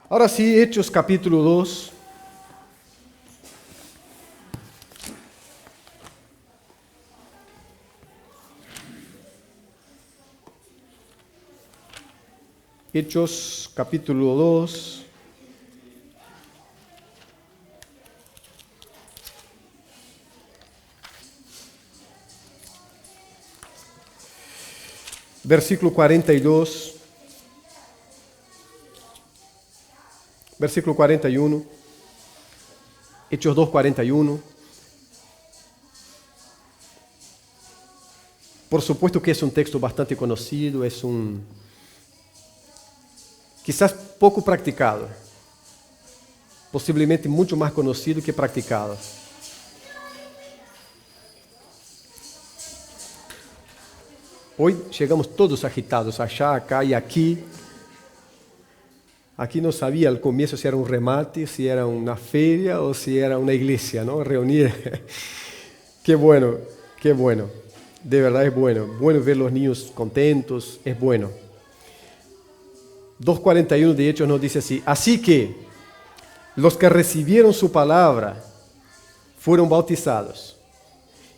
Ahora sí, Hechos capítulo 2. Hechos capítulo 2. Versículo 42. Versículo 41. Hechos 2, 41. Por supuesto que es un texto bastante conocido, quizás pouco practicado, possivelmente muito mais conhecido que praticado. Hoje chegamos todos agitados, allá, acá e aqui. Aqui não sabia ao começo se era um remate, se era uma feria ou se era uma igreja, ¿no? Reunir. Qué bueno, qué bueno. De verdad es bueno. Bueno ver los niños contentos, es bueno. 2:41 de Hechos nos dice así: así que los que recibieron su palabra fueron bautizados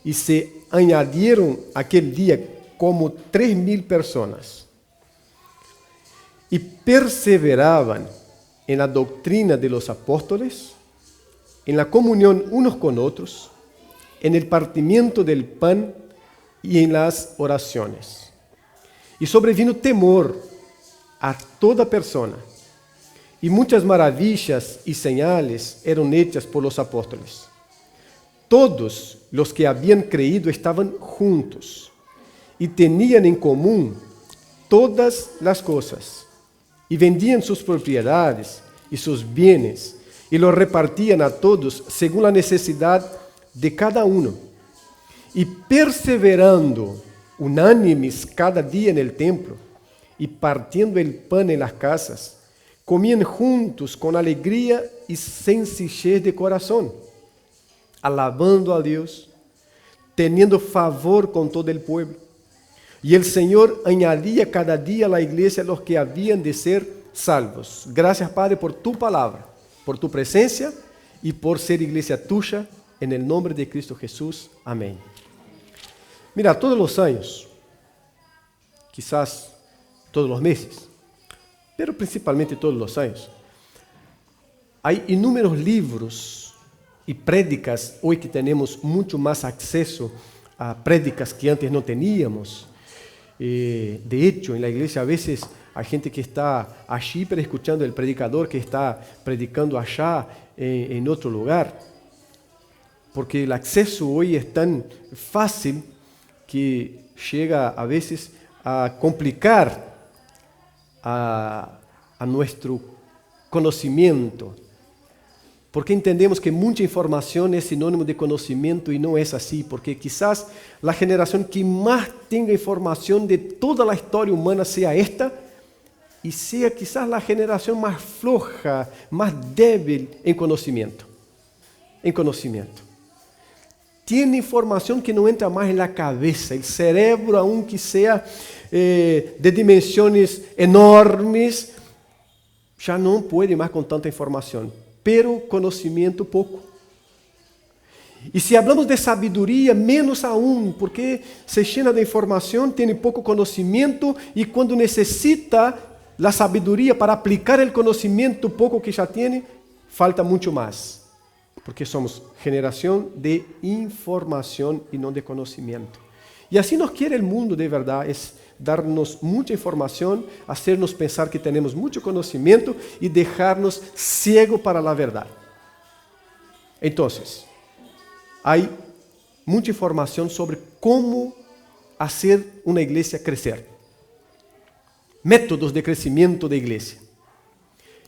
y se añadieron aquel día como 3,000 personas y perseveraban en la doctrina de los apóstoles, en la comunión unos con otros, en el partimiento del pan y en las oraciones. Y sobrevino temor a toda persona, y muchas maravillas y señales eran hechas por los apóstoles. Todos los que habían creído estaban juntos y tenían en común todas las cosas, y vendían sus propiedades y sus bienes, y los repartían a todos según la necesidad de cada uno. Y perseverando unánimes cada día en el templo, y partiendo el pan en las casas, comían juntos con alegría y sencillez de corazón, alabando a Dios, teniendo favor con todo el pueblo. Y el Señor añadía cada día a la iglesia los que habían de ser salvos. Gracias, Padre, por tu palabra, por tu presencia y por ser iglesia tuya, en el nombre de Cristo Jesús. Amén. Mira, todos los años, quizás todos los meses, pero principalmente todos los años, hay inúmeros libros y prédicas, hoy que tenemos mucho más acceso a prédicas que antes no teníamos. De hecho, en la iglesia a veces hay gente que está allí, pero escuchando el predicador que está predicando allá en otro lugar, porque el acceso hoy es tan fácil que llega a veces a complicar a nuestro conocimiento, porque entendemos que mucha información es sinónimo de conocimiento y no es así, porque quizás la generación que más tenga información de toda la historia humana sea esta, y sea quizás la generación más floja, más débil en conocimiento. Tiene información que no entra más en la cabeza, el cerebro, aunque sea de dimensiones enormes, ya no puede más con tanta información, pero conocimiento poco. Y si hablamos de sabiduría, menos aún, porque se llena de información, tiene poco conocimiento, y cuando necesita la sabiduría para aplicar el conocimiento poco que ya tiene, falta mucho más, porque somos generación de información y no de conocimiento. Y así nos quiere el mundo de verdad, es darnos mucha información, hacernos pensar que tenemos mucho conocimiento y dejarnos ciegos para la verdad. Entonces, hay mucha información sobre cómo hacer una iglesia crecer. Métodos de crecimiento de iglesia.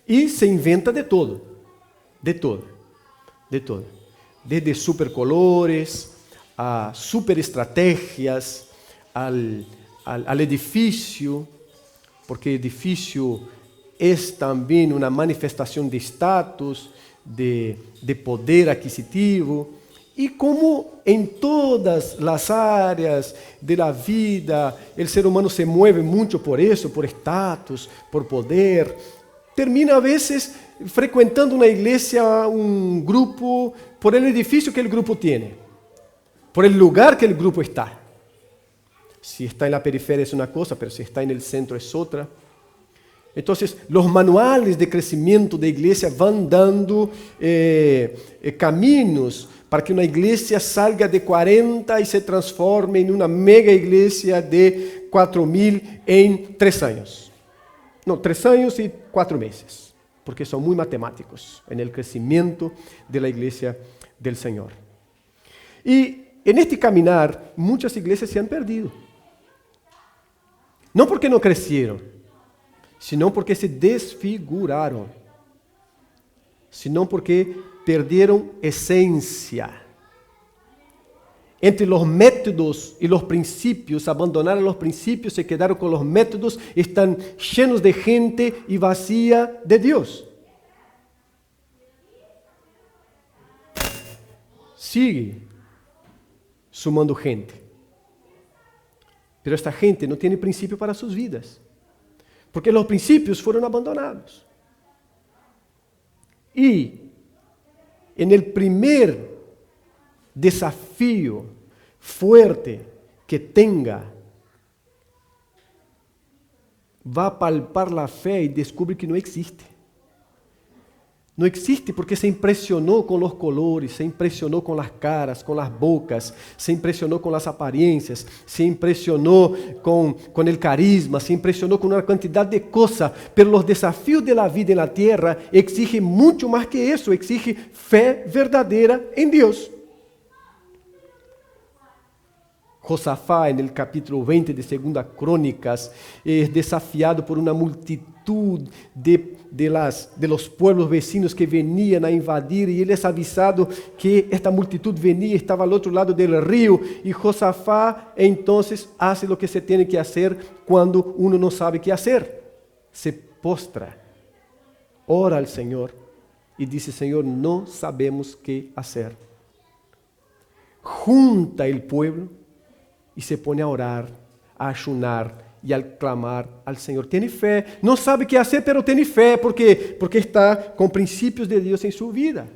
Y se inventa de todo. Desde supercolores, a super estrategias, al edificio, porque edificio es también una manifestación de estatus, de poder adquisitivo, y como en todas las áreas de la vida el ser humano se mueve mucho por eso, por estatus, por poder. termina a veces frecuentando una iglesia, un grupo, por el edificio que el grupo tiene, por el lugar que el grupo está. Si está en la periferia es una cosa, pero si está en el centro es otra. Entonces, los manuales de crecimiento de iglesia van dando caminos para que una iglesia salga de 40 y se transforme en una mega iglesia de 4.000 en 3 años. No, 3 años y 4 meses, porque son muy matemáticos en el crecimiento de la iglesia del Señor. Y en este caminar, muchas iglesias se han perdido. No porque no crecieron, sino porque se desfiguraron, sino porque perderam essência. Entre os métodos e os princípios, abandonaram os princípios, se quedaram com os métodos, estão cheios de gente e vazia de Deus. Sigue sumando gente. Pero esta gente não tem princípio para suas vidas, porque os princípios foram abandonados. E en el primer desafío fuerte que tenga, va a palpar la fe y descubre que no existe. No existe porque se impresionó con los colores, se impresionó con las caras, con las bocas, se impresionó con las apariencias, se impresionó con el carisma, se impresionó con una cantidad de cosas. Pero los desafíos de la vida en la tierra exigen mucho más que eso, exige fe verdadera en Dios. Josafá, en el capítulo 20 de Segunda Crónicas, es desafiado por una multitud de los pueblos vecinos que venían a invadir, y él es avisado que esta multitud venía, estaba al otro lado del río, y Josafá entonces hace lo que se tiene que hacer cuando uno no sabe qué hacer. Se postra, ora al Señor y dice: Señor, no sabemos qué hacer. Junta el pueblo y se pone a orar, a ayunar y a clamar al Señor. Tiene fe, no sabe qué hacer, pero tiene fe porque está con principios de Dios en su vida.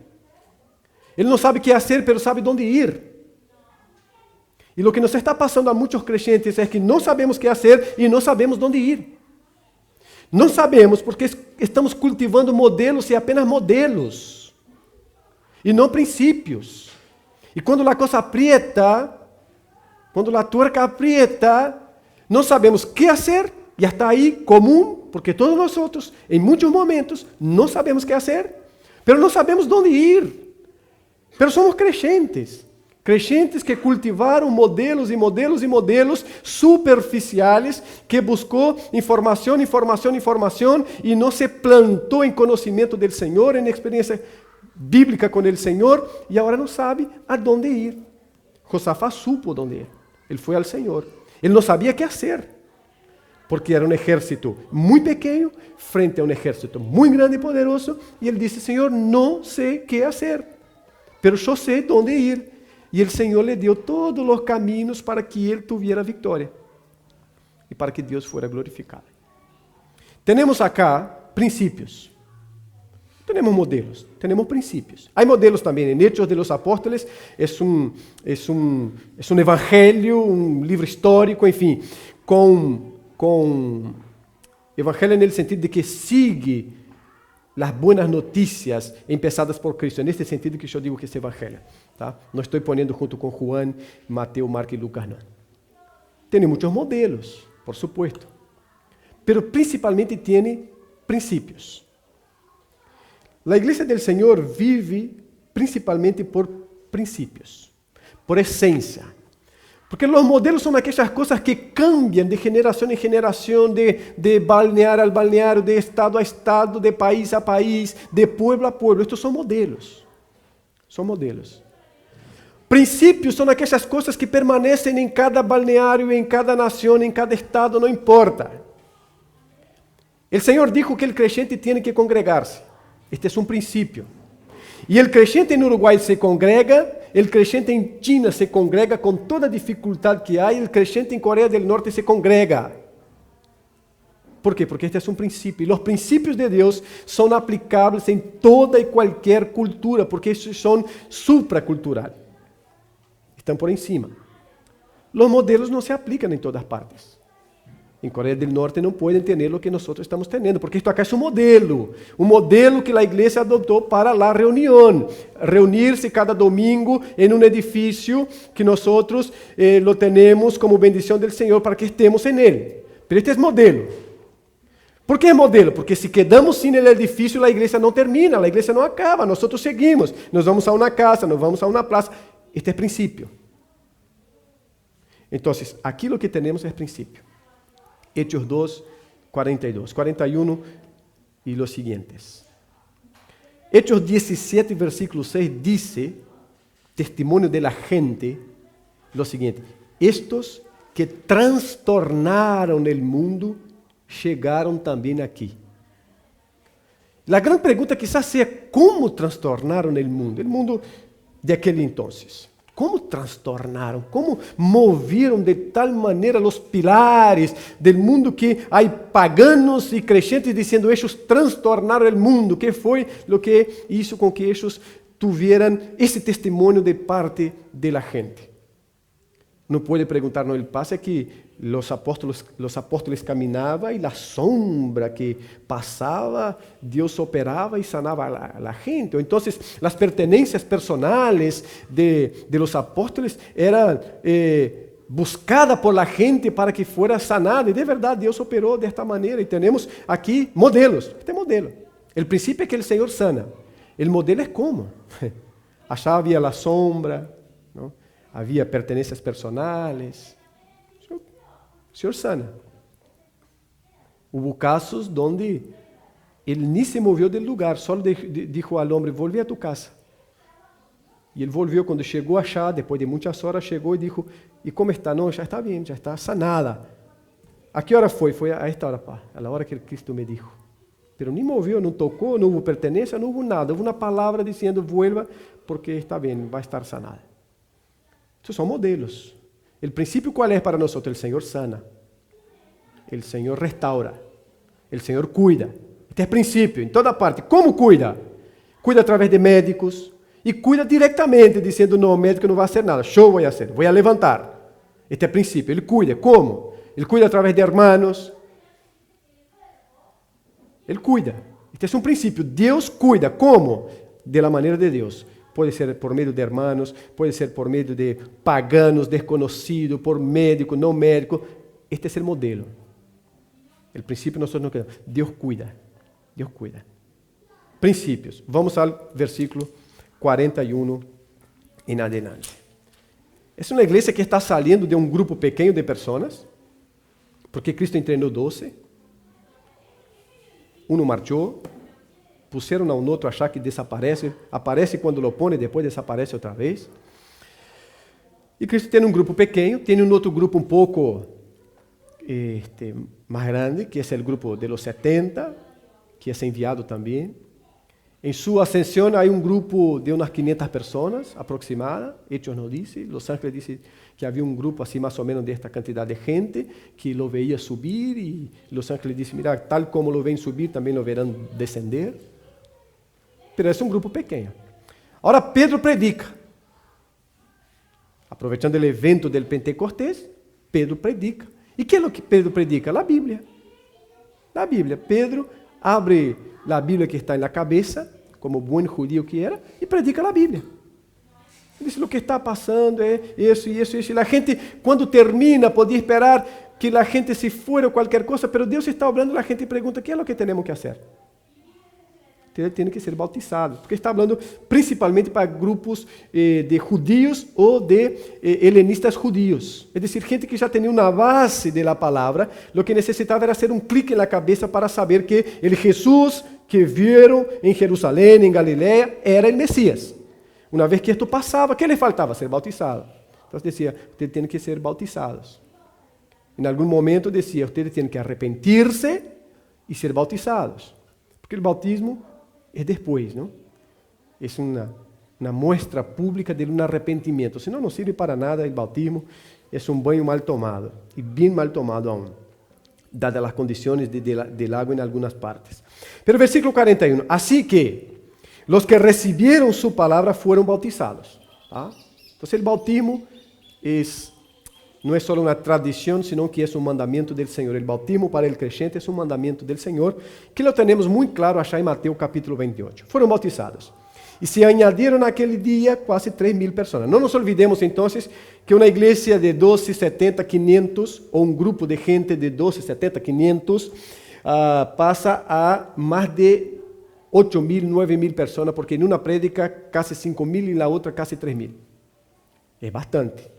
Él no sabe qué hacer, pero sabe dónde ir. Y lo que nos está pasando a muchos creyentes es que no sabemos qué hacer y no sabemos dónde ir. No sabemos porque estamos cultivando modelos y apenas modelos, y no princípios. Y cuando la cosa aprieta, quando a tuerca aprieta, não sabemos o que fazer, e está aí comum, porque todos nós, em muitos momentos, não sabemos o que fazer, mas não sabemos onde ir. Mas somos creyentes que cultivaram modelos e modelos e modelos superficiais, que buscou informação e não se plantou em conhecimento do Senhor, em experiência bíblica com o Senhor, e agora não sabe a dónde ir. Josafá supo dónde ir. Ele foi ao Senhor. Ele não sabia o que fazer, porque era um exército muito pequeno frente a um exército muito grande e poderoso, e ele disse: Senhor, não sei o que fazer, mas eu sei onde ir. E o Senhor lhe deu todos os caminhos para que ele tivesse vitória e para que Deus fosse glorificado. Temos acá princípios. Tenemos modelos, tenemos principios. Hay modelos también en Hechos de los Apóstoles, es un evangelio, un libro histórico, en fin, con evangelio en el sentido de que sigue las buenas noticias empezadas por Cristo. En este sentido que yo digo que es evangelio. ¿Tá? No estoy poniendo junto con Juan, Mateo, Marcos y Lucas, no. Tiene muchos modelos, por supuesto, pero principalmente tiene principios. La iglesia del Señor vive principalmente por principios, por esencia. Porque los modelos son aquellas cosas que cambian de generación en generación, de balneario al balneario, de estado a estado, de país a país, de pueblo a pueblo. Estos son modelos. Son modelos. Principios son aquellas cosas que permanecen en cada balneario, en cada nación, en cada estado, no importa. El Señor dijo que el creyente tiene que congregarse. Este es un principio. Y el creyente en Uruguay se congrega, el creyente en China se congrega con toda dificultad que hay, el creyente en Corea del Norte se congrega. ¿Por qué? Porque este es un principio. Y los principios de Dios son aplicables en toda y cualquier cultura, porque esos son supracultural. Están por encima. Los modelos no se aplican en todas partes. En Corea del Norte no pueden tener lo que nosotros estamos teniendo, porque esto acá es un modelo que la iglesia adoptó para la reunión, reunirse cada domingo en un edificio que nosotros lo tenemos como bendición del Señor para que estemos en él. Pero este es modelo. ¿Por qué es modelo? Porque si quedamos sin el edificio, la iglesia no termina, la iglesia no acaba, nosotros seguimos, nos vamos a una casa, nos vamos a una plaza. Este es principio. Entonces, aquí lo que tenemos es principio. Hechos 2, 42, 41 y los siguientes. Hechos 17, versículo 6 dice, testimonio de la gente, lo siguiente: estos que trastornaron el mundo llegaron también aquí. La gran pregunta quizás sea, ¿cómo trastornaron el mundo de aquel entonces? ¿Cómo trastornaron? ¿Cómo movieron de tal manera los pilares del mundo que hay paganos y creyentes diciendo ellos trastornaron el mundo? ¿Qué fue lo que hizo con que ellos tuvieran ese testimonio de parte de la gente? No puede preguntarnos, el pasa que los apóstoles caminaban y la sombra que pasaba, Dios operaba y sanaba a la gente. Entonces, las pertenencias personales de los apóstoles eran buscadas por la gente para que fuera sanada. Y de verdad, Dios operó de esta manera. Y tenemos aquí modelos. Este modelo. El principio es que el Señor sana. El modelo es cómo. Allá había la sombra, ¿no? Había pertenencias personales. El Señor sana. Hubo casos donde Él ni se movió del lugar, solo dijo al hombre, volve a tu casa. Y él volvió, cuando llegó allá, después de muchas horas, llegó y dijo, ¿y cómo está? No, ya está bien, ya está sanada. ¿A qué hora fue? Fue a esta hora, a la hora que Cristo me dijo. Pero ni movió, no tocó, no hubo pertenencia, no hubo nada. Hubo una palabra diciendo, vuelva, porque está bien, va a estar sanada. Estos son modelos. El principio, ¿cuál es para nosotros? El Señor sana. El Señor restaura. El Señor cuida. Este es el principio, en toda parte. ¿Cómo cuida? Cuida a través de médicos. Y cuida directamente, diciendo, no, el médico no va a hacer nada. Yo voy a hacer, voy a levantar. Este es el principio. Él cuida. ¿Cómo? Él cuida a través de hermanos. Él cuida. Este es un principio. Dios cuida. ¿Cómo? De la manera de Dios. Puede ser por medio de hermanos, puede ser por medio de paganos, desconocidos, por médico, no médico. Este es el modelo. El principio nosotros no queremos. Dios cuida. Dios cuida. Principios. Vamos al versículo 41 en adelante. Es una iglesia que está saliendo de un grupo pequeño de personas, porque Cristo entrenó 12. Uno marchó. Pusieron a un otro allá que desaparece, aparece cuando lo pone, después desaparece otra vez. Y Cristo tiene un grupo pequeño, tiene un otro grupo un poco más grande, que es el grupo de los 70, que es enviado también. En su ascensión hay un grupo de unas 500 personas aproximadas, Hechos nos dice, Los Ángeles dice que había un grupo así más o menos de esta cantidad de gente que lo veía subir y Los Ángeles dice, mira, tal como lo ven subir, también lo verán descender. Pero es un grupo pequeño. Ahora Pedro predica. Aprovechando el evento del Pentecostés, Pedro predica. ¿Y qué es lo que Pedro predica? La Biblia. La Biblia. Pedro abre la Biblia que está en la cabeza, como buen judío que era, y predica la Biblia. Dice, lo que está pasando es eso y eso y eso. Y la gente, cuando termina, podía esperar que la gente se fuera o cualquier cosa, pero Dios está hablando y la gente pregunta, ¿qué es lo que tenemos que hacer? Tienen que ser bautizados, porque está hablando principalmente para grupos de judíos o de helenistas judíos. Es decir, gente que ya tenía una base de la palabra, lo que necesitaba era hacer un clic en la cabeza para saber que el Jesús que vieron en Jerusalén, en Galilea, era el Mesías. Una vez que esto pasaba, ¿qué le faltaba? Ser bautizado. Entonces decía, ustedes tienen que ser bautizados. En algún momento decía, ustedes tienen que arrepentirse y ser bautizados. Porque el bautismo es después, ¿no? Es una muestra pública de un arrepentimiento. Si no, no sirve para nada el bautismo. Es un banho mal tomado. Y bien mal tomado aún. dadas las condiciones del agua en algunas partes. Pero versículo 41, así que los que recibieron su palabra fueron bautizados. ¿Ah? Entonces el bautismo no es solo una tradición, sino que es un mandamiento del Señor. El bautismo para el creyente es un mandamiento del Señor, que lo tenemos muy claro allá en Mateo capítulo 28. Fueron bautizados. Y se añadieron aquel día casi 3,000 personas. No nos olvidemos entonces que una iglesia de 12, 70, 500, o un grupo de gente de 12, 70, 500, pasa a más de 8,000, 9,000 personas, porque en una prédica casi 5,000 y en la otra casi 3,000. Es bastante.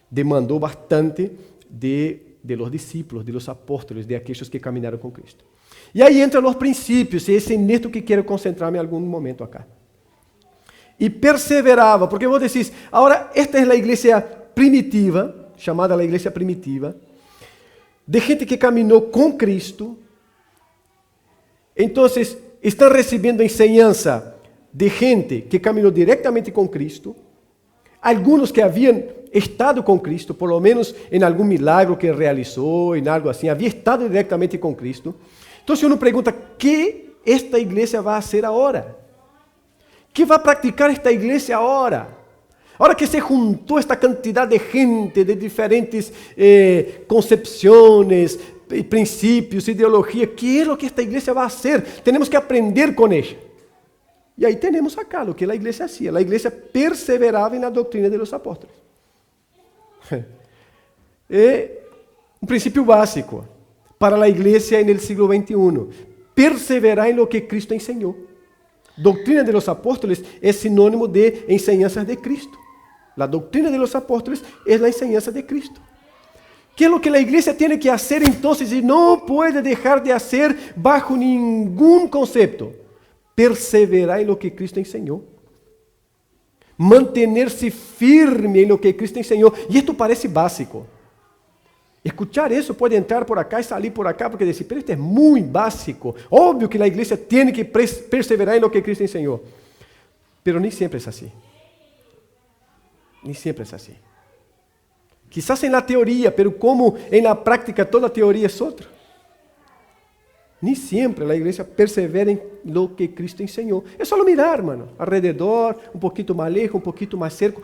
Demandó bastante de los discípulos, de los apóstoles, de aquellos que caminaron con Cristo. E aí entram os princípios, e é nisto que quero concentrar-me em algum momento acá. E perseverava, porque vos decís, agora esta é a igreja primitiva, chamada a igreja primitiva, de gente que caminhou com Cristo. Então, estão recebendo enseñança de gente que caminhou diretamente com Cristo, alguns que haviam estado com Cristo, por lo menos em algum milagro que realizou, em algo assim, havia estado diretamente com Cristo. Então, se uno pergunta, ¿qué esta iglesia va a hacer ahora? ¿Qué va a practicar esta iglesia ahora? Ahora que se juntó esta cantidad de gente, de diferentes concepciones, principios, ideología, ¿qué es lo que esta iglesia va a hacer? Tenemos que aprender con ella. Y ahí tenemos acá lo que la iglesia hacía. La iglesia perseveraba en la doctrina de los apóstoles. Un principio básico para la iglesia en el siglo XXI. Perseverar en lo que Cristo enseñó. Doctrina de los apóstoles es sinónimo de enseñanzas de Cristo. La doctrina de los apóstoles es la enseñanza de Cristo. ¿Qué es lo que la iglesia tiene que hacer entonces y no puede dejar de hacer bajo ningún concepto? Perseverar en lo que Cristo enseñó. Mantenerse firme en lo que Cristo enseñó. Y esto parece básico. Escuchar eso puede entrar por acá y salir por acá porque decir, pero esto es muy básico. Obvio que la iglesia tiene que perseverar en lo que Cristo enseñó. Pero ni siempre es así. Ni siempre es así. Quizás en la teoría, pero como en la práctica toda teoría es otra. Ni siempre la iglesia persevera en lo que Cristo enseñó. Es solo mirar, hermano, alrededor, un poquito más lejos, un poquito más cerca.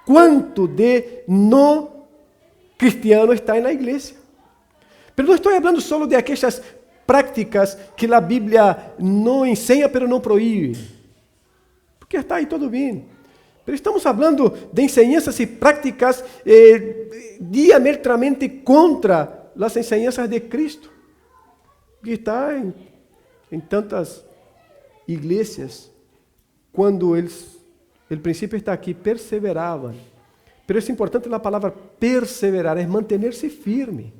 ¿Cuánto de no cristiano está en la iglesia? Pero no estoy hablando solo de aquellas prácticas que la Biblia no enseña, pero no prohíbe. Porque está ahí todo bien. Pero estamos hablando de enseñanzas y prácticas diametralmente contra las enseñanzas de Cristo. Y está en tantas iglesias, cuando el princípio está aqui, perseveravam. Pero es importante la palabra perseverar, es mantenerse firme.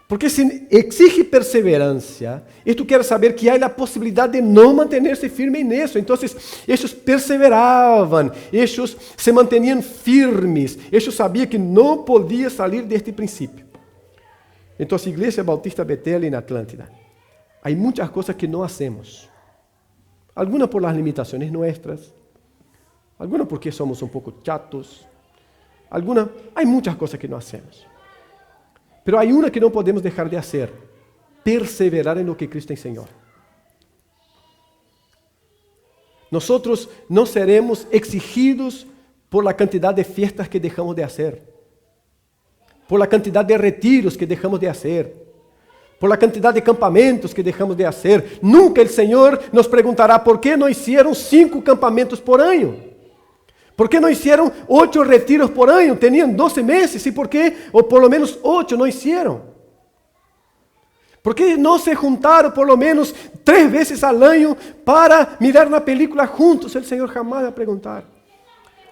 Porque si exige perseverancia, esto quiere saber que hay la posibilidad de no mantenerse firme en eso. Entonces, ellos perseveraban, ellos se mantenían firmes, ellos sabían que no podía salir de este principio. Entonces, Iglesia Bautista Betel en Atlántida, hay muchas cosas que no hacemos. Algunas por las limitaciones nuestras, algunas porque somos un poco chatos, algunas, hay muchas cosas que no hacemos. Pero hay una que no podemos dejar de hacer, perseverar en lo que Cristo enseñó. Nosotros no seremos exigidos por la cantidad de fiestas que dejamos de hacer, por la cantidad de retiros que dejamos de hacer, por la cantidad de campamentos que dejamos de hacer. Nunca el Señor nos preguntará por qué no hicieron 5 campamentos por año. ¿Por qué no hicieron 8 retiros por año? Tenían 12 meses. ¿Y por qué? O por lo menos 8 no hicieron. ¿Por qué no se juntaron por lo menos 3 veces al año para mirar una película juntos? El Señor jamás va a preguntar.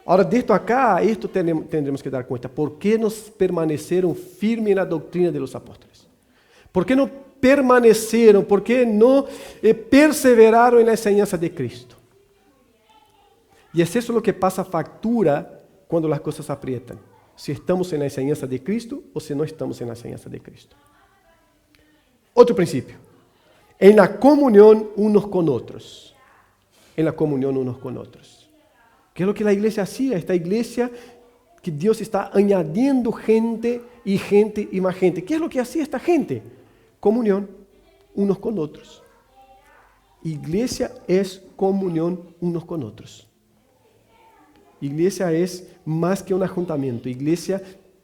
Ahora, de esto acá, esto tendremos que dar cuenta. ¿Por qué no permanecieron firmes en la doctrina de los apóstoles? ¿Por qué no permanecieron? ¿Por qué no perseveraron en la enseñanza de Cristo? Y es eso lo que pasa factura cuando las cosas aprietan. Si estamos en la enseñanza de Cristo o si no estamos en la enseñanza de Cristo. Otro principio. En la comunión unos con otros. En la comunión unos con otros. ¿Qué es lo que la iglesia hacía? Esta iglesia que Dios está añadiendo gente y más gente. ¿Qué es lo que hacía esta gente? Comunión unos con otros. Iglesia es comunión unos con otros. Iglesia es más que un ajuntamiento. Iglesia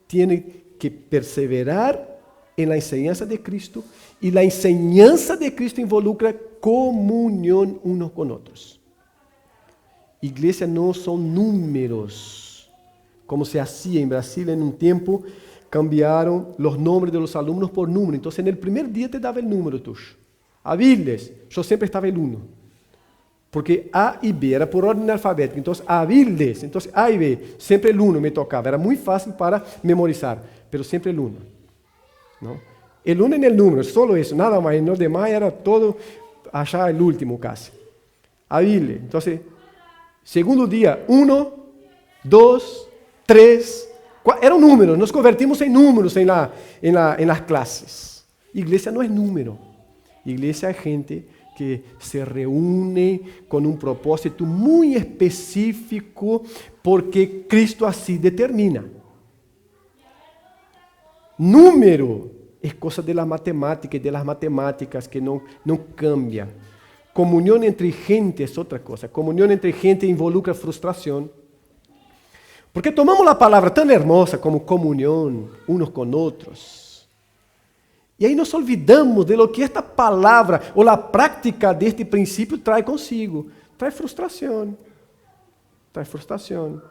tiene que perseverar en la enseñanza de Cristo, y la enseñanza de Cristo involucra comunión unos con otros. Iglesia no son números, como se hacía en Brasil en un tiempo. Cambiaron los nombres de los alumnos por número. Entonces, en el primer día te daba el número tuyo. Avildes, yo siempre estaba el 1. Porque A y B era por orden alfabética. Entonces, Avildes, entonces A y B, siempre el 1 me tocaba. Era muy fácil para memorizar, pero siempre el 1. ¿No? El 1 en el número, solo eso, nada más. En los demás era todo allá el último casi. Avildes, entonces, segundo día, 1, 2, 3, 4. Eran números, nos convertimos en números en las clases. Iglesia no es número. Iglesia es gente que se reúne con un propósito muy específico porque Cristo así determina. Número es cosa de la matemática y de las matemáticas que no cambia. Comunión entre gente es otra cosa. Comunión entre gente involucra frustración. Porque tomamos la palabra tan hermosa como comunión unos con otros. Y ahí nos olvidamos de lo que esta palabra o la práctica de este principio trae consigo. Trae frustración. Trae frustración.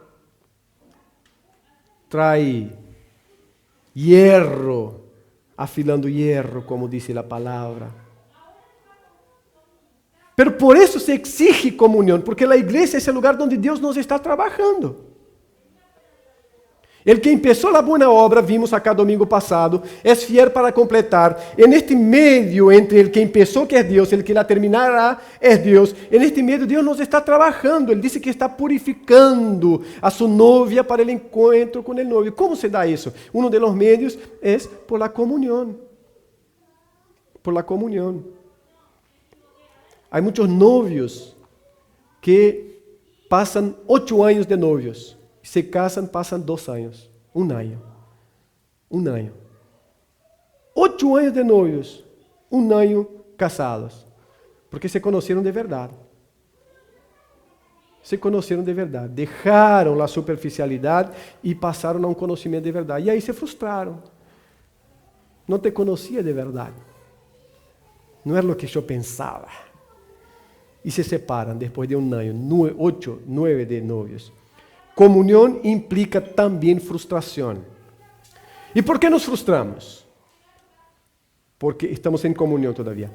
Trae hierro, afilando hierro, como dice la palabra. Pero por eso se exige comunión, porque la iglesia es el lugar donde Dios nos está trabajando. El que empezó la buena obra, vimos acá domingo pasado, es fiel para completar. En este medio entre el que empezó, que es Dios, el que la terminará, es Dios. En este medio Dios nos está trabajando. Él dice que está purificando a su novia para el encuentro con el novio. ¿Cómo se da eso? Uno de los medios es por la comunión. Por la comunión. Hay muchos novios que pasan 8 años de novios. Se casan, pasan 2 años, 1 año, 1 año. 8 años de novios, 1 año casados, porque se conocieron de verdad. Se conocieron de verdad, dejaron la superficialidad y pasaron a un conocimiento de verdad. Y ahí se frustraron. No te conocía de verdad. No era lo que yo pensaba. Y se separan después de 1 año, 8, 9 de novios. Comunión implica también frustración. ¿Y por qué nos frustramos? Porque estamos en comunión todavía.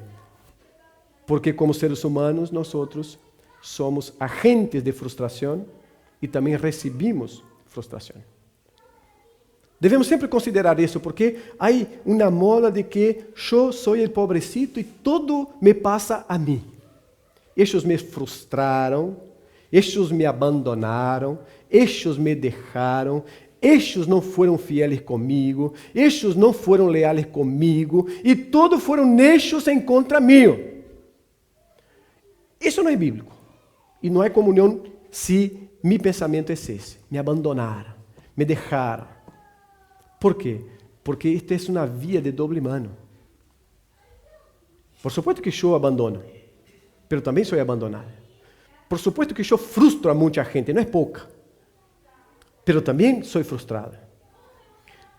Porque como seres humanos nosotros somos agentes de frustración y también recibimos frustración. Debemos siempre considerar eso, porque hay una moda de que yo soy el pobrecito y todo me pasa a mí. Ellos me frustraron, ellos me abandonaron, ellos me dejaron, ellos não foram fieles comigo, ellos não foram leales comigo, e todos foram ellos em contra mío. Isso não é bíblico. E não é comunhão se mi pensamento é esse. Me abandonaram, me deixaram. ¿Por quê? Porque esta é uma via de doble mano. Por supuesto que eu abandono, pero também sou abandonado. Por supuesto que eu frustro a muita gente, não é pouca. Pero também sou frustrado.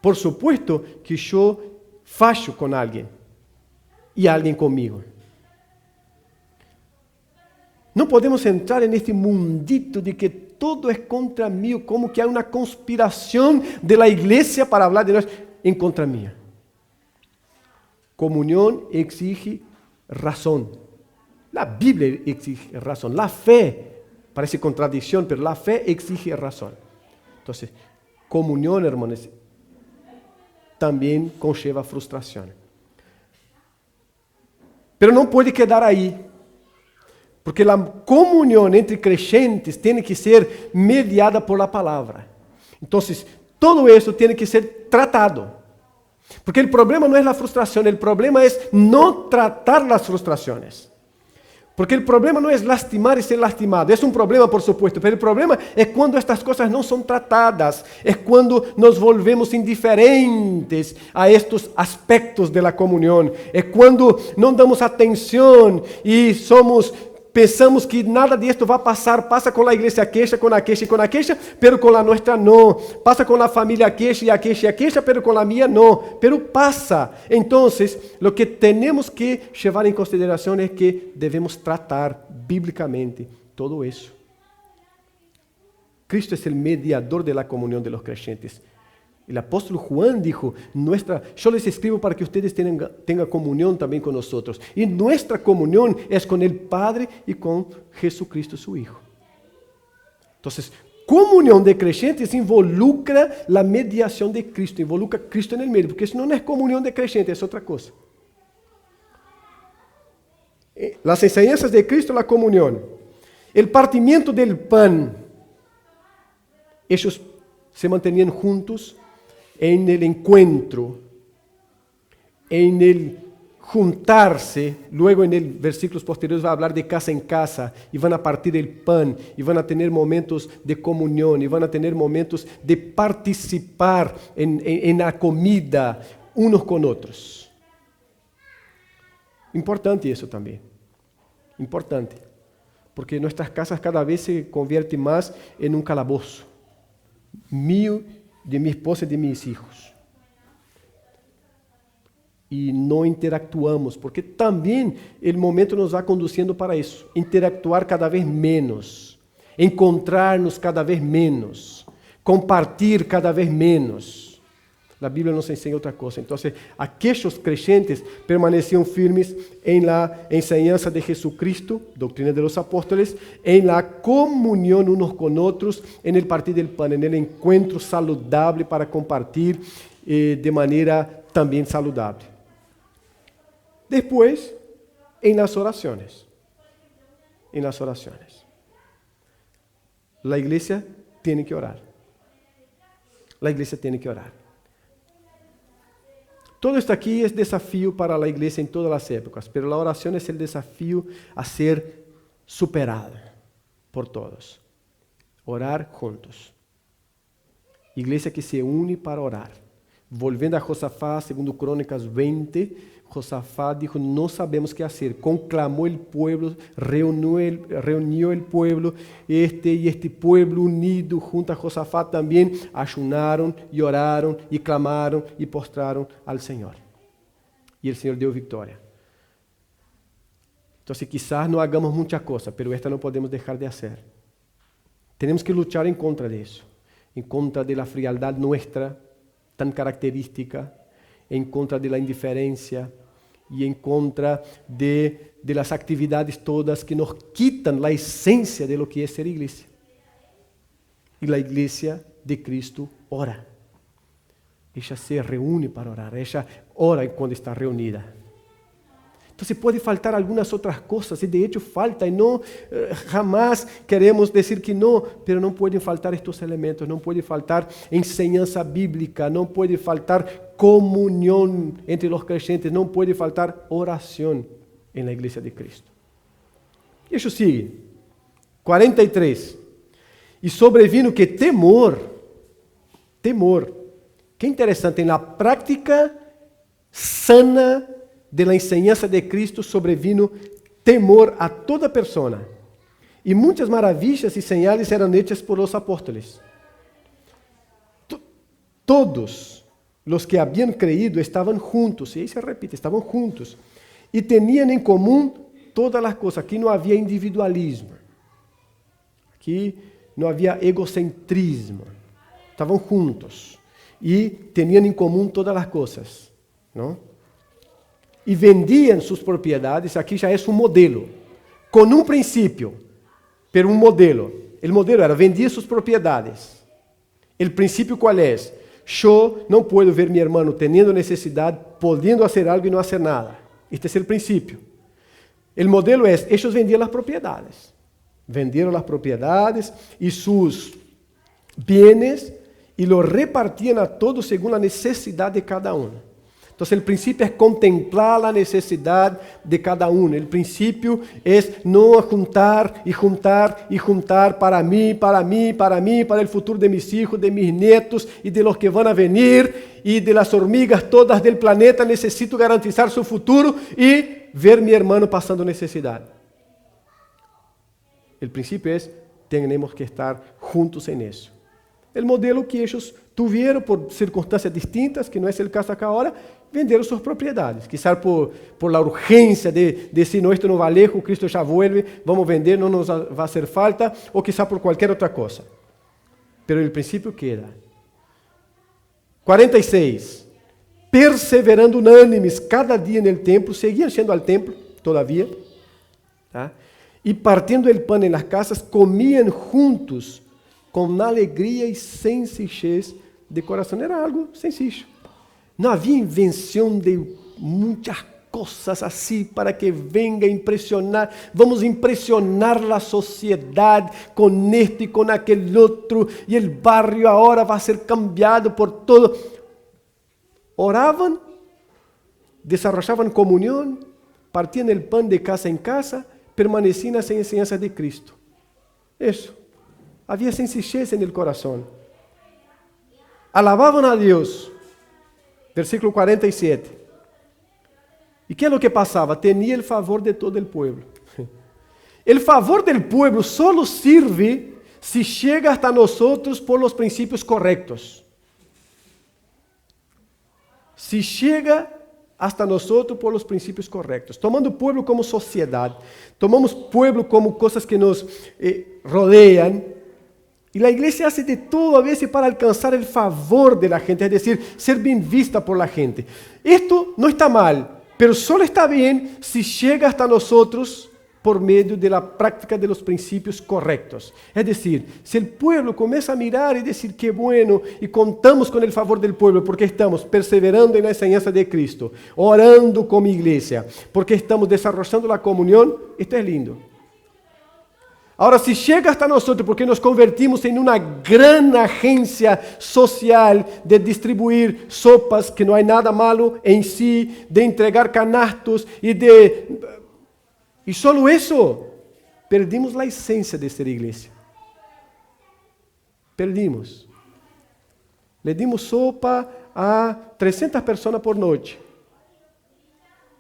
Por supuesto que eu faço com alguém e alguém comigo. Não podemos entrar neste mundito de que todo é contra mim, como que há uma conspiração da igreja para falar de nós em contra mim. Comunhão exige razão. A Bíblia exige razão. A fé parece contradição, mas a fé exige razão. Então, comunhão, hermanos, também conlleva frustração. Pero não pode quedar aí. Porque a comunhão entre creyentes tem que ser mediada por la palavra. Então, todo isso tem que ser tratado. Porque o problema não é a frustração, o problema é não tratar as frustrações. Porque el problema no es lastimar y ser lastimado. Es un problema, por supuesto, pero el problema es cuando estas cosas no son tratadas. Es cuando nos volvemos indiferentes a estos aspectos de la comunión. Es cuando no damos atención y pensamos que nada de esto va a pasar. Pasa con la iglesia aquella, con aquella y con aquella, pero con la nuestra no. Pasa con la familia aquella y aquella y aquella, pero con la mía no. Pero pasa. Entonces, lo que tenemos que llevar en consideración es que debemos tratar bíblicamente todo eso. Cristo es el mediador de la comunión de los creyentes. El apóstol Juan dijo, yo les escribo para que ustedes tengan comunión también con nosotros. Y nuestra comunión es con el Padre y con Jesucristo su Hijo. Entonces, comunión de creyentes involucra la mediación de Cristo, involucra a Cristo en el medio, porque si no, no es comunión de creyentes, es otra cosa. Las enseñanzas de Cristo, la comunión. El partimiento del pan. Ellos se mantenían juntos en el encuentro, en el juntarse. Luego en el versículos posteriores va a hablar de casa en casa, y van a partir el pan, y van a tener momentos de comunión, y van a tener momentos de participar en la comida unos con otros. Importante eso también, importante, porque nuestras casas cada vez se convierten más en un calabozo mío, de mi esposa y de mis hijos. Y no interactuamos, porque también el momento nos va conduciendo para eso. Interactuar cada vez menos, encontrarnos cada vez menos, compartir cada vez menos. La Biblia nos enseña otra cosa. Entonces, aquellos creyentes permanecían firmes en la enseñanza de Jesucristo, doctrina de los apóstoles, en la comunión unos con otros, en el partir del pan, en el encuentro saludable para compartir de manera también saludable. Después, en las oraciones. En las oraciones. La iglesia tiene que orar. La iglesia tiene que orar. Todo esto aquí es desafío para la iglesia en todas las épocas, pero la oración es el desafío a ser superado por todos. Orar juntos. Iglesia que se une para orar. Volviendo a Josafá, segundo Crónicas 20, Josafá dijo, no sabemos qué hacer. Conclamó el pueblo, reunió el pueblo, y este pueblo unido junto a Josafá también ayunaron y oraron y clamaron y postraron al Señor. Y el Señor dio victoria. Entonces quizás no hagamos muchas cosas, pero esta no podemos dejar de hacer. Tenemos que luchar en contra de eso, en contra de la frialdad nuestra, tan característica, en contra de la indiferencia y en contra de las actividades todas que nos quitan la esencia de lo que es ser iglesia. Y la iglesia de Cristo ora. Ella se reúne para orar, ella ora cuando está reunida. Entonces puede faltar algunas otras cosas, y de hecho falta, y no jamás queremos decir que no, pero no pueden faltar estos elementos, no puede faltar enseñanza bíblica, no puede faltar comunión entre los creyentes, no puede faltar oración en la iglesia de Cristo. Y eso sigue, 43, y sobrevino que temor, qué interesante, en la práctica sana de la enseñanza de Cristo sobrevino temor a toda persona. Y muchas maravillas y señales eran hechas por los apóstoles. Todos los que habían creído estaban juntos, y ahí se repite, estaban juntos, y tenían en común todas las cosas. Aquí no había individualismo, aquí no había egocentrismo, estaban juntos, y tenían en común todas las cosas, ¿no? Y vendían sus propiedades, aquí ya es un modelo, con un principio, pero un modelo. El modelo era, vendía sus propiedades. El principio ¿cuál es? Yo no puedo ver a mi hermano teniendo necesidad, pudiendo hacer algo y no hacer nada. Este es el principio. El modelo es, ellos vendían las propiedades. Vendieron las propiedades y sus bienes y lo repartían a todos según la necesidad de cada uno. Entonces el principio es contemplar la necesidad de cada uno. El principio es no juntar y juntar y juntar para mí, para mí, para mí, para el futuro de mis hijos, de mis nietos y de los que van a venir y de las hormigas todas del planeta. Necesito garantizar su futuro y ver mi hermano pasando necesidad. El principio es, tenemos que estar juntos en eso. El modelo que ellos tuvieron por circunstancias distintas, que no es el caso acá ahora, venderam suas propriedades. Quizás por la urgência de decir, no, esto no va lejos, Cristo ya vuelve, vamos vender, no nos va a hacer falta, o quizás por cualquier otra cosa. Pero el principio queda. 46. Perseverando unânimes cada dia no templo, seguiam yendo ao templo todavia, tá? E partindo el pan en las casas, comían juntos com alegria e sencillez de coração. Era algo sencillo. Não havia invenção de muitas coisas assim para que venga a impressionar. Vamos impressionar a sociedade com este e com aquele outro, e o barrio agora vai ser cambiado por todo. Oravam, desarrollavam comunhão, partiam o pão de casa em casa, permaneciam nas enseñanzas de Cristo. Isso. Havia sencillez en el corazón. Alababan a Dios. Versículo 47. ¿Y qué es lo que pasaba? Tenía el favor de todo el pueblo. El favor del pueblo solo sirve si llega hasta nosotros por los principios correctos. Si llega hasta nosotros por los principios correctos. Tomando pueblo como sociedad. Tomamos pueblo como cosas que nos rodean. Y la iglesia hace de todo a veces para alcanzar el favor de la gente, es decir, ser bien vista por la gente. Esto no está mal, pero solo está bien si llega hasta nosotros por medio de la práctica de los principios correctos. Es decir, si el pueblo comienza a mirar y decir qué bueno, y contamos con el favor del pueblo porque estamos perseverando en la enseñanza de Cristo, orando como iglesia, porque estamos desarrollando la comunión, esto es lindo. Ahora, si llega hasta nosotros porque nos convertimos en una gran agencia social de distribuir sopas, que no hay nada malo en sí, de entregar canastos y solo eso, perdimos la esencia de ser iglesia. Perdimos. Le dimos sopa a 300 personas por noche.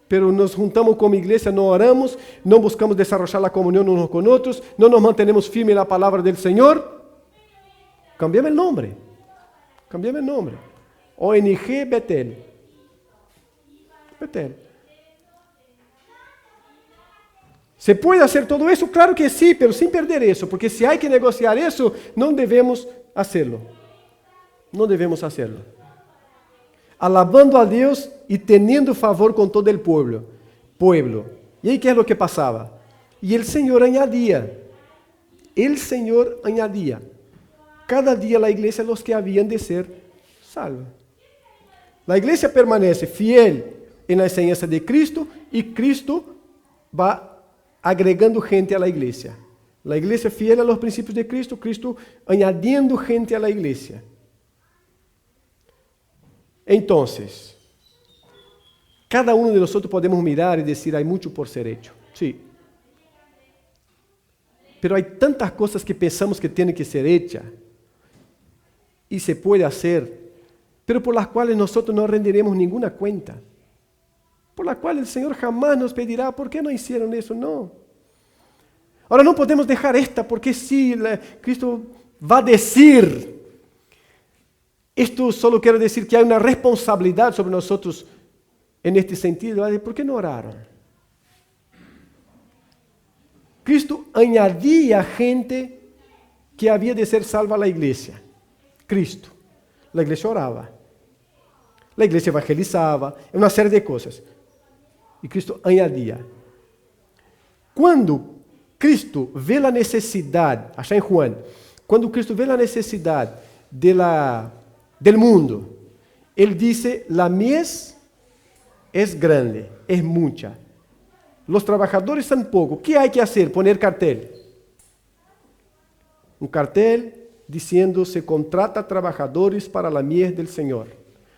Pero nos juntamos como iglesia, no oramos, no buscamos desarrollar la comunión unos con otros, no nos mantenemos firmes en la palabra del Señor. Cambiamos el nombre. Cambiamos el nombre. ONG Betel. Betel. ¿Se puede hacer todo eso? Claro que sí, pero sin perder eso, porque si hay que negociar eso, no debemos hacerlo. No debemos hacerlo. Alabando a Deus e tendo favor com todo o pueblo. E aí, que é o que passava? E o Senhor añadia. Cada dia a igreja los que haviam de ser salvos. A igreja permanece fiel na enseñanza de Cristo e Cristo vai agregando gente a la iglesia. La iglesia fiel a los principios de Cristo, Cristo añadiendo gente a la iglesia. Entonces, cada uno de nosotros podemos mirar y decir, hay mucho por ser hecho. Sí. Pero hay tantas cosas que pensamos que tienen que ser hechas y se puede hacer, pero por las cuales nosotros no rendiremos ninguna cuenta. Por las cuales el Señor jamás nos pedirá, ¿por qué no hicieron eso? No. Ahora no podemos dejar esta, porque sí, Cristo va a decir. Esto solo quiere decir que hay una responsabilidad sobre nosotros en este sentido. ¿Por qué no oraron? Cristo añadía gente que había de ser salva a la iglesia. Cristo. La iglesia oraba. La iglesia evangelizaba. Una serie de cosas. Y Cristo añadía. Cuando Cristo ve la necesidad, allá en Juan, cuando Cristo ve la necesidad del mundo, Él dice, la mies es grande, es mucha. Los trabajadores son pocos. ¿Qué hay que hacer? Poner cartel. Un cartel diciendo, se contrata trabajadores para la mies del Señor.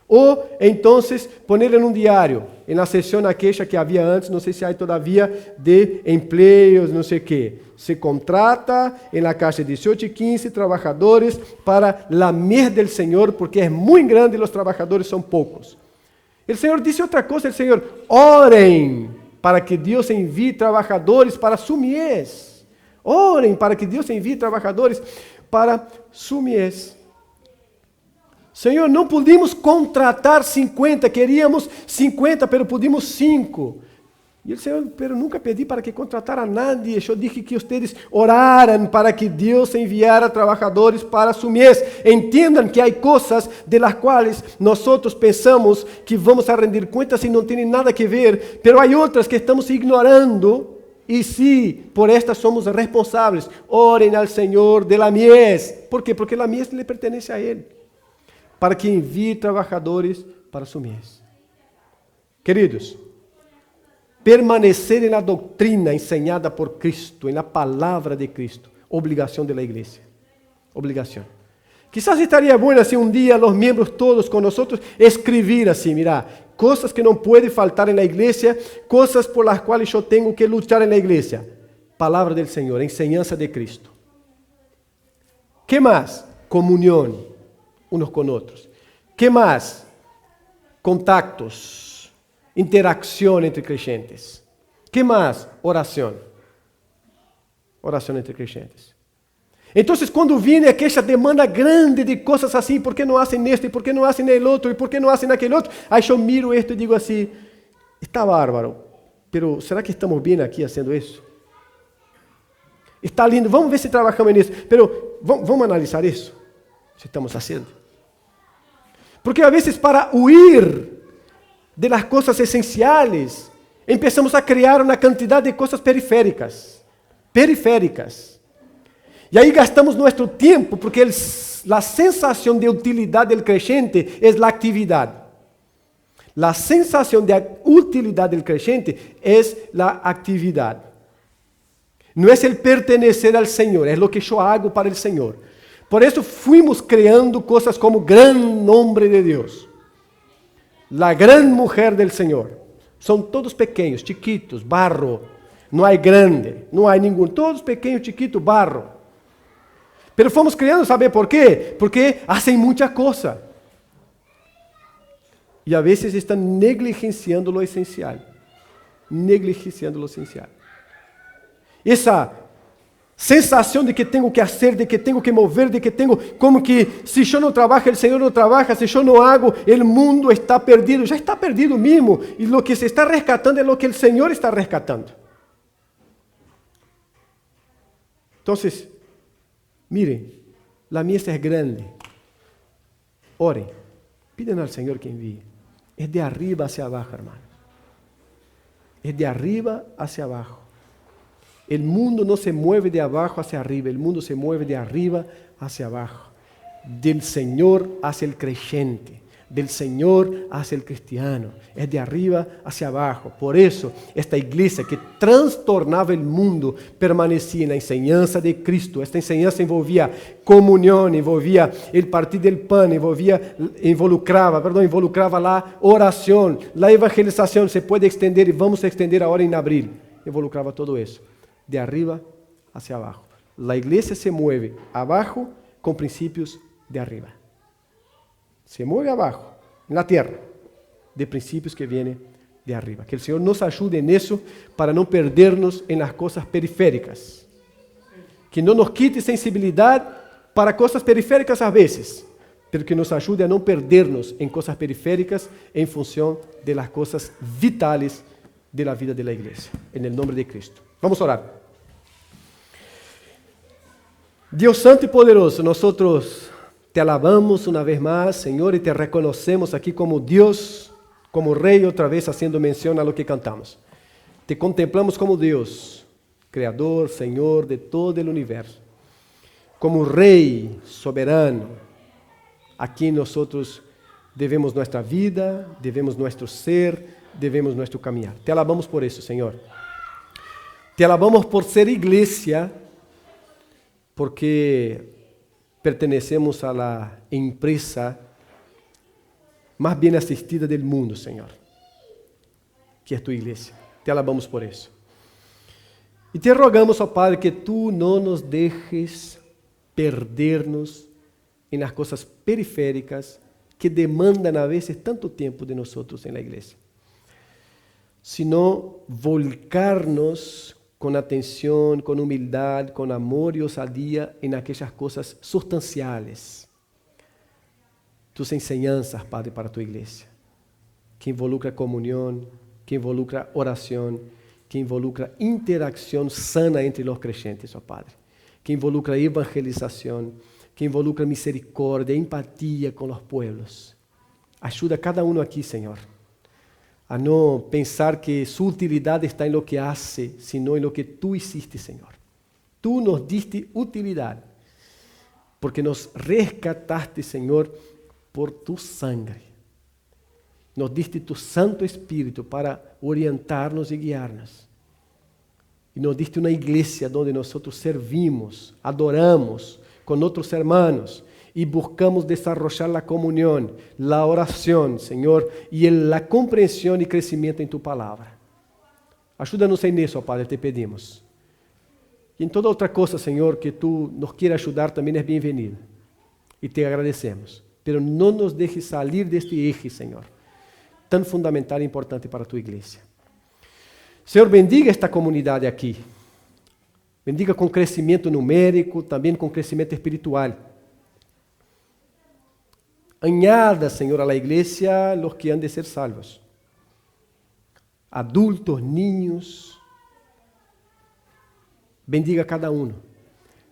O entonces poner en un diario, en la sección aquella que había antes, no sé si hay todavía, de empleos, no sé qué. Se contrata en la calle 18 y 15 trabajadores para la mies del Señor, porque es muy grande y los trabajadores son pocos. El Señor dice otra cosa, el Señor, oren para que Dios envíe trabajadores para su mies. Oren para que Dios envíe trabajadores para su mies. Senhor, não pudimos contratar 50, queríamos 50, pero pudimos 5. E o Senhor, pero nunca pedi para que contratara a nadie. Eu dije que vocês oraram para que Deus enviara trabalhadores para su mies. Entendam que há coisas de las quais nós pensamos que vamos a rendir contas e não tem nada que ver, pero há outras que estamos ignorando. E sim, por estas somos responsáveis. Orem ao Senhor de la mies. ¿Por quê? Porque la mies lhe pertenece a Ele. Para que envie trabalhadores para su mies. Queridos, permanecer na doutrina enseñada por Cristo, na palavra de Cristo, obrigação da igreja. Obrigação. Quizás estaria bueno se um dia os membros todos com nós escrever assim, mira, coisas que não podem faltar na igreja, coisas por las quais eu tenho que lutar na igreja. Palavra do Senhor, enseñanza de Cristo. Que mais? Comunhão unos con otros. ¿Qué más? Contactos, interacción entre creyentes. ¿Qué más? Oración. Oración entre creyentes. Entonces, cuando viene aquella demanda grande de cosas así, ¿por qué no hacen esto? ¿Y por qué no hacen el otro? ¿Y por qué no hacen aquel otro? Ahí yo miro esto y digo así, está bárbaro, pero ¿será que estamos bien aquí haciendo eso? Está lindo, vamos ver si trabajamos en eso, pero vamos a analizar eso. Si estamos haciendo. Porque a veces para huir de las cosas esenciales, empezamos a crear una cantidad de cosas periféricas. Y ahí gastamos nuestro tiempo, porque la sensación de utilidad del creyente es la actividad. La sensación de utilidad del creyente es la actividad. No es el pertenecer al Señor, es lo que yo hago para el Señor. Por eso fuimos creando cosas como gran nombre de Dios, la gran mujer del Señor. Son todos pequeños, chiquitos, barro. No hay grande, no hay ninguno. Todos pequeños, chiquitos, barro. Pero fomos creando, ¿sabe por qué? Porque hacen mucha cosa. Y a veces están negligenciando lo esencial. Negligenciando lo esencial. Esa sensação de que tenho que fazer, de que tenho que mover, de que tenho, como que se eu não trabalho, o Senhor não trabalha, se eu não hago, o mundo está perdido, já está perdido mesmo, e o que se está rescatando é o que o Senhor está rescatando. Então, miren, a mies é grande, orem, pidan ao Senhor que envie, é de arriba hacia abaixo, hermano, é de arriba hacia abaixo. El mundo no se mueve de abajo hacia arriba, el mundo se mueve de arriba hacia abajo. Del Señor hacia el creyente, del Señor hacia el cristiano. Es de arriba hacia abajo. Por eso, esta iglesia que trastornaba el mundo permanecía en la enseñanza de Cristo. Esta enseñanza envolvía comunión, envolvía el partir del pan, involucraba la oración, la evangelización. Se puede extender y vamos a extender ahora en abril. Involucraba todo eso. De arriba hacia abajo. La iglesia se mueve abajo con principios de arriba. Se mueve abajo, en la tierra, de principios que vienen de arriba. Que el Señor nos ayude en eso para no perdernos en las cosas periféricas. Que no nos quite sensibilidad para cosas periféricas a veces, pero que nos ayude a no perdernos en cosas periféricas en función de las cosas vitales de la vida de la iglesia. En el nombre de Cristo. Vamos a orar. Dios Santo y Poderoso, nosotros te alabamos una vez más, Señor, y te reconocemos aquí como Dios, como Rey, otra vez haciendo mención a lo que cantamos. Te contemplamos como Dios, Creador, Señor de todo el universo, como Rey soberano, a quien nosotros debemos nuestra vida, debemos nuestro ser, debemos nuestro caminar. Te alabamos por eso, Señor. Te alabamos por ser iglesia, porque pertenecemos a la empresa más bien asistida del mundo, Señor, que es tu iglesia. Te alabamos por eso. Y te rogamos, oh Padre, que tú no nos dejes perdernos en las cosas periféricas que demandan a veces tanto tiempo de nosotros en la iglesia, sino volcarnos con atención, con humildad, con amor y osadía en aquellas cosas sustanciales. Tus enseñanzas, Padre, para tu iglesia, que involucra comunión, que involucra oración, que involucra interacción sana entre los creyentes, oh Padre, que involucra evangelización, que involucra misericordia, empatía con los pueblos. Ayuda a cada uno aquí, Señor, a no pensar que su utilidad está en lo que hace, sino en lo que tú hiciste, Señor. Tú nos diste utilidad, porque nos rescataste, Señor, por tu sangre. Nos diste tu Santo Espíritu para orientarnos y guiarnos. Y nos diste una iglesia donde nosotros servimos, adoramos con otros hermanos y buscamos desarrollar la comunión, la oración, Señor, y la comprensión y crecimiento en tu palabra. Ayúdanos en eso, Padre, te pedimos. Y en toda otra cosa, Señor, que tú nos quieras ayudar, también es bienvenida. Y te agradecemos. Pero no nos dejes salir de este eje, Señor, tan fundamental e importante para tu iglesia. Señor, bendiga esta comunidad aquí. Bendiga com crescimento numérico, também com crescimento espiritual. Añada, Senhor, a la iglesia los que han de ser salvos. Adultos, niños. Bendiga a cada uno.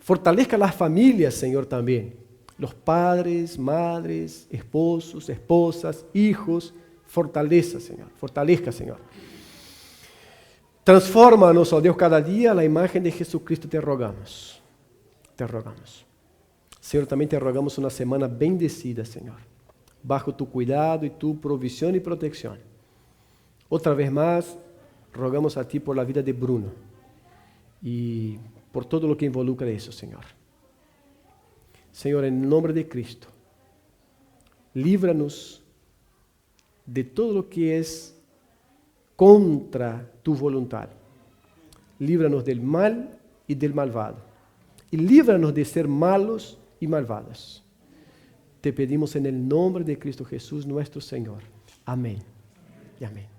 Fortalezca las familias, Senhor, também. Los padres, madres, esposos, esposas, hijos. Fortaleza, Senhor. Fortalezca, Senhor. Transforma-nos, ó Deus, cada dia a imagen de Jesucristo, te rogamos. Te rogamos. Senhor, também te rogamos uma semana bendecida, Senhor, bajo tu cuidado e tu provisión e protección. Outra vez mais, rogamos a ti por la vida de Bruno e por todo lo que involucra isso, Senhor. Senhor, em nome de Cristo, líbranos de todo lo que es contra tu voluntad. Líbranos del mal y del malvado. Y líbranos de ser malos y malvados. Te pedimos en el nombre de Cristo Jesús, nuestro Señor. Amén y amén.